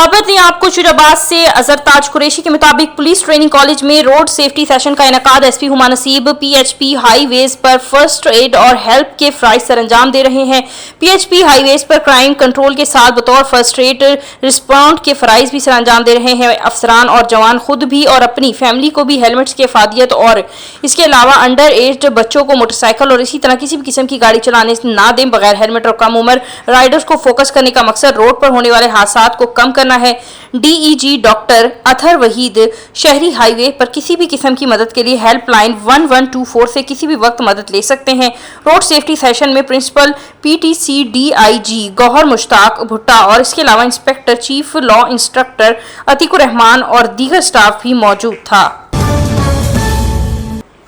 खबर दी आपको शुराबाद से। अजरताज कुरैशी के मुताबिक पुलिस ट्रेनिंग कॉलेज में रोड सेफ्टी सेशन का इनेकाद एसपी हुमा नसीब पीएचपी हाईवेज पर फर्स्ट एड और हेल्प के फ्राइज सर अंजाम दे रहे हैं। पीएचपी हाईवेज पर क्राइम कंट्रोल के साथ बतौर फर्स्ट एड रिस्पॉन्ड के फ्राइज भी सर अंजाम दे रहे हैं। अफसरान और जवान खुद भी और अपनी फैमिली को भी हेलमेट्स की अफादियत और इसके अलावा अंडर एज बच्चों को मोटरसाइकिल और इसी तरह किसी भी किस्म की गाड़ी चलाने ना दें बगैर हेलमेट और कम उम्र राइडर्स को फोकस करने का मकसद रोड पर होने वाले हादसा को कम करना है। डीईजी डॉक्टर अथर वहीद शहरी हाईवे पर किसी भी किस्म की मदद के लिए हेल्पलाइन 1124 से किसी भी वक्त मदद ले सकते हैं। रोड सेफ्टी सेशन में principal PTC DIG Gauhar Mushtaq Bhutta और इसके अलावा inspector chief law instructor Atiqur Rahman और दीगर स्टाफ भी मौजूद था।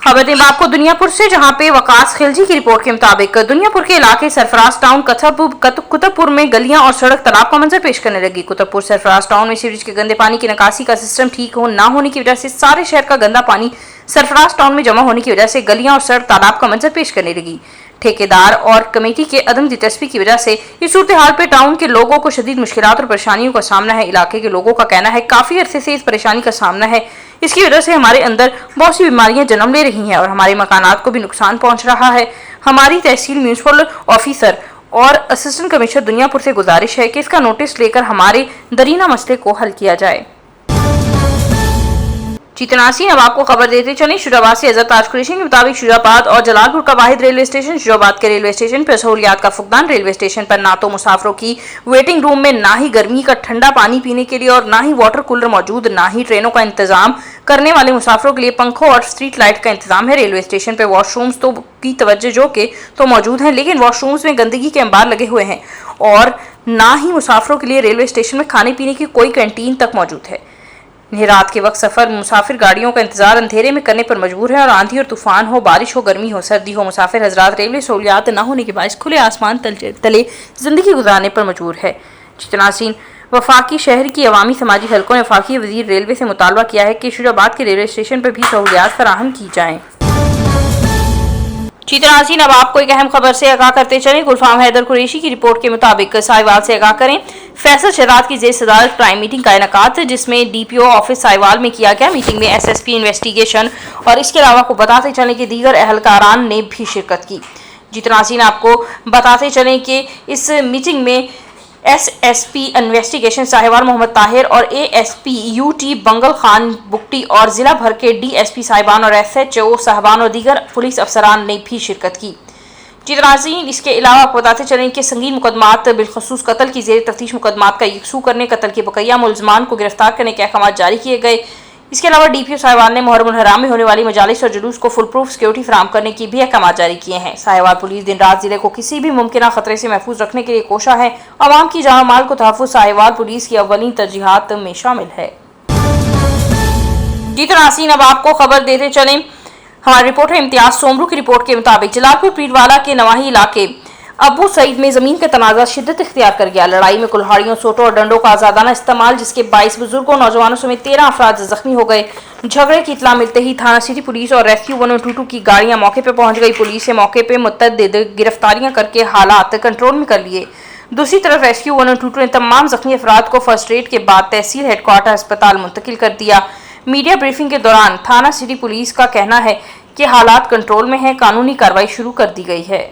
खबर दें आपको दुनियापुर से, जहां पे वकास खिलजी की रिपोर्ट के मुताबिक दुनियापुर के इलाके सरफराज टाउन कुतुबपुर में गलियां और सड़क तालाब का मंजर पेश करने लगी। कुतुबपुर सरफराज टाउन में सीवरेज के गंदे पानी की निकासी का सिस्टम ठीक ना होने की वजह से सारे शहर का गंदा पानी सरफराज टाउन में जमा होने की वजह से गलियां और सड़क तालाब का मंजर पेश करने लगी। ठेकेदार और कमेटी के अदम दिलचस्पी की वजह से इस सूरत हाल पे टाउन के लोगों को शदीद मुश्किलात और परेशानियों का सामना है। इलाके के लोगों का कहना है काफी अरसे से इस परेशानी का सामना है। इसकी वजह से हमारे अंदर बहुत सी बीमारियां जन्म ले रही हैं और हमारे मकानात को भी नुकसान पहुंच रहा है। हमारी तहसील म्यूनिसिपल ऑफिसर और असिस्टेंट कमिश्नर दुनियापुर से गुजारिश है कि इसका नोटिस लेकर हमारे दरीना मसले को हल किया जाए। चितनासी अब आपको खबर देते चले। शुराबाद से अजरताज कुरैशी के मुताबिक शुराबाद और जलालपुर का वाहिद रेलवे स्टेशन शुराबाद के रेलवे स्टेशन पर सहूलियात का फुकदान। रेलवे स्टेशन पर ना तो मुसाफिरों की वेटिंग रूम में ना ही गर्मी का ठंडा पानी पीने के लिए और ना ही वाटर कूलर मौजूद, ना ही ट्रेनों का इंतजाम करने वाले मुसाफिरों के लिए पंखों और स्ट्रीट लाइट का इंतजाम है। रेलवे स्टेशन पर वॉशरूम्स की तवज्जो के तो मौजूद हैं, लेकिन वॉशरूम्स में गंदगी के अंबार लगे हुए हैं और ना ही मुसाफिरों के लिए रेलवे स्टेशन में खाने पीने की कोई कैंटीन तक मौजूद है। रात के वक्त सफर मुसाफिर गाड़ियों का इंतजार अंधेरे में करने पर मजबूर है और आंधी और तूफान हो, बारिश हो, गर्मी हो, सर्दी हो, मुसाफिर हजरात रेलवे सहूलियात न होने के बायस खुले आसमान तले जिंदगी गुजारने पर मजबूर है। चितनासीन वफाकी शहर की अवामी समाजी हलकों ने वफाकी वजीर रेलवे से मुतालबा किया है कि शुराबाद के रेलवे स्टेशन पर भी सहूलियात फराहम की जाएं। चितनासीन अब आपको एक अहम खबर से आगाह करते चले। गुलफाम हैदर कुरैशी की रिपोर्ट के मुताबिक साहिवाल से आगाह करें। फैसल शहरात की जेर सदारत क्राइम मीटिंग का इनेकाद जिसमें डीपीओ ऑफिस साहिवाल में किया गया। मीटिंग में एसएसपी इन्वेस्टिगेशन और इसके अलावा को बताते चले कि दीगर अहलकारान ने भी शिरकत की। चितनासीन आपको बताते चले कि इस मीटिंग में एसएसपी इन्वेस्टिगेशन साहिवाल मोहम्मद ताहिर और एएसपी यूटी बंगल खान बुकटी और जिला भर के डीएसपी साहिबान और एसएचओ साहबान और दीगर पुलिस अफसरान ने भी शिरकत की। चितनासीन इसके अलावा आपको बताते चलें कि संगीन मुकदमात बिलखसूस कत्ल की जेर तफ्तीश मुकदमात का यकसू करने, कत्ल के बकैया मुलजमान को गिरफ्तार करने के अहकाम जारी किए गए। इसके अलावा डीपीओ साहिवाल ने मुहर्रम हराम में होने वाली मजालिस और जुलूस को फुल प्रूफ सिक्योरिटी फराहम करने की भी अहकाम जारी किए हैं। साहिवाल पुलिस दिन रात जिले को किसी भी मुमकिन खतरे से महफूज रखने के लिए कोशा है। अवाम की जान माल को तहफ़्फ़ुज़ साहिवाल पुलिस की अव्वलीन तरजीहात में शामिल है। चितनासीन अब आपको खबर देते चलें। हमारे रिपोर्टर इम्तियाज सोमरू की रिपोर्ट के मुताबिक जलालपुर पीरवाला के नवाही इलाके अबू सईद में जमीन का तनाज़ा शिद्दत इख्तियार कर गया। लड़ाई में कुल्हाड़ियों, सोटों और डंडों का आजादाना इस्तेमाल जिसके 22 बुजुर्गों नौजवानों समेत 13 अफराद जख्मी हो गए। झगड़े की इत्तला मिलते ही थाना सिटी पुलिस और रेस्क्यू 122 की गाड़ियां मौके पर पहुंच गई। पुलिस ने मौके पर मुतअद्दिद गिरफ्तारियां करके हालात कंट्रोल में कर लिए। दूसरी तरफ रेस्क्यू 122 ने तमाम जख्मी अफराद को फर्स्ट एड के बाद तहसील हेडक्वार्टर अस्पताल मुंतकिल कर दिया। मीडिया ब्रीफिंग के दौरान थाना सिटी पुलिस का कहना है कि हालात कंट्रोल में है, कानूनी कार्रवाई शुरू कर दी गई है।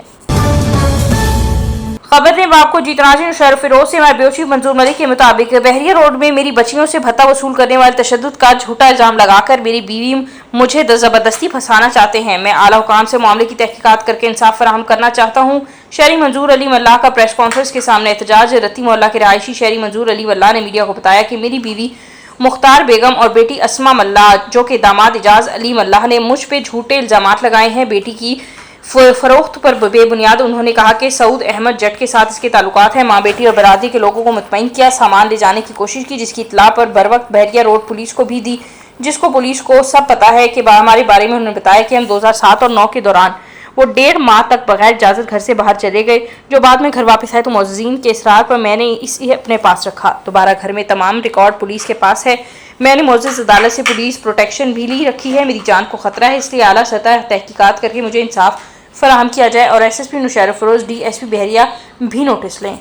खबर ने आपको जितनाजी शहर फिरोज से हमारे ब्यूरो चीफ मंजूर मलिक के मुताबिक बहरिया रोड में मेरी बच्चियों से भत्ता वसूल करने वाले तशद्दुद का झूठा इल्जाम लगाकर मेरी बीवी मुझे जबरदस्ती फंसाना चाहते हैं। मैं आला हुकाम से मामले की तहकीकात करके इंसाफ फराहम करना चाहता हूँ। शहरी मंजूर अली मल्लाह का प्रेस कॉन्फ्रेंस के सामने एहतजाज। रत्ती मोहल्ला के रहायशी शहरी मंजूर अली मल्लाह ने मीडिया को बताया कि मेरी बीवी मुख्तार बेगम और बेटी अस्मा मल्लाह जो कि दामाद इजाज अली मल्लाह ने मुझ पे झूठे इल्जामात लगाए हैं। बेटी की फरोख्त पर बेबुनियाद उन्होंने कहा कि सऊद अहमद जट के साथ इसके ताल्लुकात हैं। माँ बेटी और बरादरी के लोगों को मुतमईन किया, सामान ले जाने की कोशिश की, जिसकी इत्तला पर बरवक्त बहरिया रोड पुलिस को भी दी, जिसको पुलिस को सब पता है कि हमारे बारे में उन्होंने बताया कि हम 2007 और 9 के दौरान वो 1.5 माह तक बगैर इजाज़त घर से बाहर चले गए। जो बाद में घर वापस आए तो मौजूदीन के इसरार पर मैंने इसे अपने पास रखा। दोबारा घर में तमाम रिकॉर्ड पुलिस के पास है। मैंने मौजूद अदालत से पुलिस प्रोटेक्शन भी ली रखी है। मेरी जान को खतरा है, इसलिए आला सतह तहकीकात करके मुझे इंसाफ फराहम किया जाए और एसएसपी नुशैर फरोज डीएसपी बहरिया भी नोटिस लें।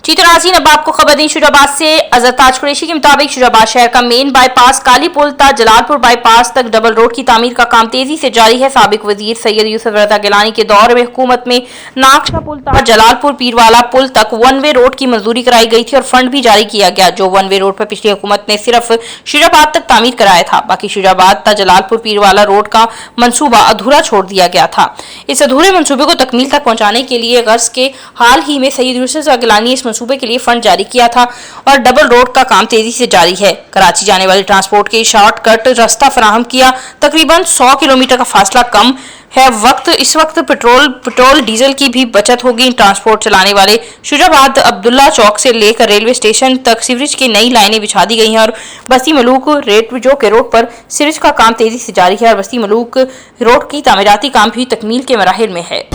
चीतराजी अब आपको खबर दी शुजाबाद से अजहर ताज कुरैशी के मुताबिक शुजाबाद शहर का मेन बाईपास काली पुल तक जलालपुर बाईपास तक डबल रोड की तामीर का काम तेजी से जारी है। साबिक वजीर सैयद यूसुफ रजा गिलानी के दौर में हुकूमत में नागशा पुल तक जलालपुर पीरवाला पुल तक वन वे रोड की मंजूरी कराई गई थी और फंड भी जारी किया गया, जो वन वे रोड पर पिछली हुकूमत ने सिर्फ शुजाबाद तक तामीर कराया था। बाकी शुजाबाद तक जलालपुर पीरवाला रोड का मंसूबा अधूरा छोड़ दिया गया था। इस अधूरे मंसूबे को तकमील तक पहुंचाने के लिए गर्ज के हाल ही में सैयद यूसुफ रजा गिलानी इस मंसूबे के लिए फंड जारी किया था और डबल रोड का काम तेजी से जारी है। कराची जाने वाले ट्रांसपोर्ट के शॉर्टकट रास्ता फराहम किया, तकरीबन 100 किलोमीटर का फासला कम है। इस वक्त पेट्रोल डीजल की भी बचत होगी। ट्रांसपोर्ट चलाने वाले शुजाबाद अब्दुल्ला चौक से लेकर रेलवे स्टेशन तक सीवरेज की नई लाइनें बिछा दी गई हैं और बस्ती मलूक रोड पर सीवरेज का काम तेजी से जारी है और बस्ती मलूक रोड की तामीराती काम भी तकमील के मराहिल में है।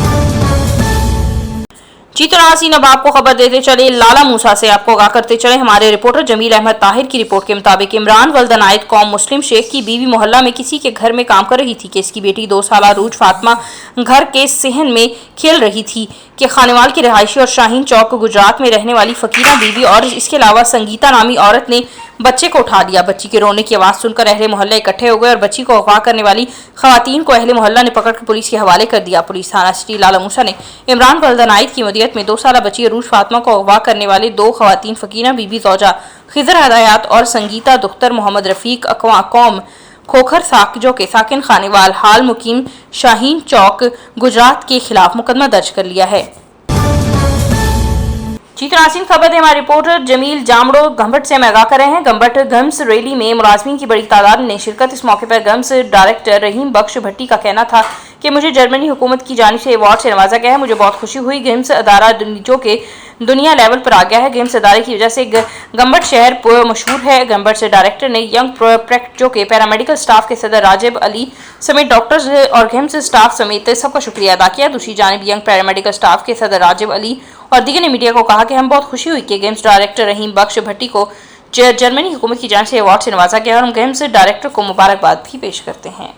चीतरासी अब आपको खबर देते चले लाला मूसा से आपको आगाह करते चले हमारे रिपोर्टर जमील अहमद ताहिर की रिपोर्ट के मुताबिक इमरान वल्दन आयद कौम मुस्लिम शेख की बीवी मोहल्ला में किसी के घर में काम कर रही थी कि इसकी बेटी 2 साल रूज फातिमा घर के सेहन में खेल रही थी कि खानेवाल की रिहायशी और शाहीन चौक गुजरात में रहने वाली फकीरा बीवी और इसके अलावा संगीता नामी औरत ने बच्चे को उठा लिया। बच्ची के रोने की आवाज सुनकर अहले मोहल्ला इकट्ठे हो गए और बच्ची को अगवा करने वाली खवातीन को अहले मोहल्ला ने पकड़कर पुलिस के हवाले कर दिया। पुलिस थाना सिटी लाला मूसा ने इमरान वल्दन आयद की मदीयत में 2 साल बच्ची अरूज फातिमा को अगवा करने वाले 2 खवातीन फकीरा बीबी जौजा खिजर हदायत और संगीता दुख्तर मोहम्मद रफीक अकवा कौम खोखर साकिजों के साकिन खानेवाल हाल मुकीम शाहीन चौक गुजरात के खिलाफ मुकदमा दर्ज कर लिया है। चीतरासीन खबर है हमारे रिपोर्टर जमील जामड़ो गंभट से हम आगाह कर रहे हैं। गंभट गम्स रैली में मुलाजमीन की बड़ी तादाद ने शिरकत। इस मौके पर गम्स डायरेक्टर रहीम बख्श भट्टी का कहना था कि मुझे जर्मनी हुकूमत की जानिब से अवार्ड से नवाजा गया है, मुझे बहुत खुशी हुई। गेम्स अदारा जो कि दुनिया लेवल पर आ गया है। गेम्स अदारे की वजह से गंभट शहर मशहूर है। गंभट से डायरेक्टर ने यंग प्रोस्पेक्ट जो के पैरामेडिकल स्टाफ के सदर राजिब अली समेत डॉक्टर्स और गेम्स स्टाफ समेत सबका शुक्रिया अदा किया। दूसरी जानिब यंग पैरामेडिकल स्टाफ के सदर राजिब अली और दीगर ने मीडिया को कहा कि हम बहुत खुशी हुई कि गेम्स डायरेक्टर रहीम बख्श भट्टी को जर्मनी हुकूमत की जानिब से अवार्ड से नवाजा गया और हम गेम्स डायरेक्टर को मुबारकबाद भी पेश करते हैं।